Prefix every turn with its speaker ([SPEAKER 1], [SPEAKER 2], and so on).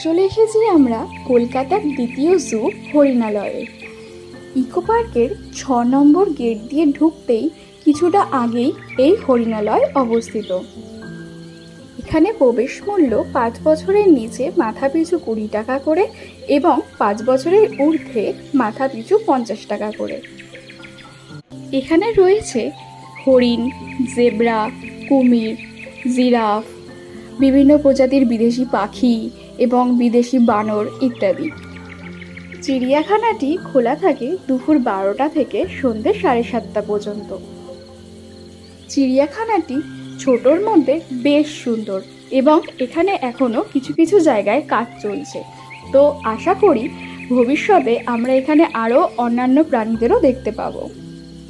[SPEAKER 1] চলে এসেছি আমরা কলকাতার দ্বিতীয় জু হরিণালয়ে। ইকো পার্কের ৬ নম্বর গেট দিয়ে ঢুকতেই কিছুটা আগেই এই হরিণালয় অবস্থিত। এখানে প্রবেশ মূল্য ৫ বছরের নিচে মাথাপিছু ২০ টাকা করে এবং ৫ বছরের ঊর্ধ্বে মাথাপিছু ৫০ টাকা করে। এখানে রয়েছে হরিণ, জেব্রা, কুমির, জিরাফ, বিভিন্ন প্রজাতির বিদেশি পাখি এবং বিদেশি বানর ইত্যাদি। চিড়িয়াখানাটি খোলা থাকে দুপুর ১২টা থেকে সন্ধ্যে ৭:৩০ পর্যন্ত। চিড়িয়াখানাটি ছোটোর মধ্যে বেশ সুন্দর এবং এখানে এখনও কিছু কিছু জায়গায় কাজ চলছে। তো আশা করি ভবিষ্যতে আমরা এখানে আরও অন্যান্য প্রাণীদেরও দেখতে পাবো।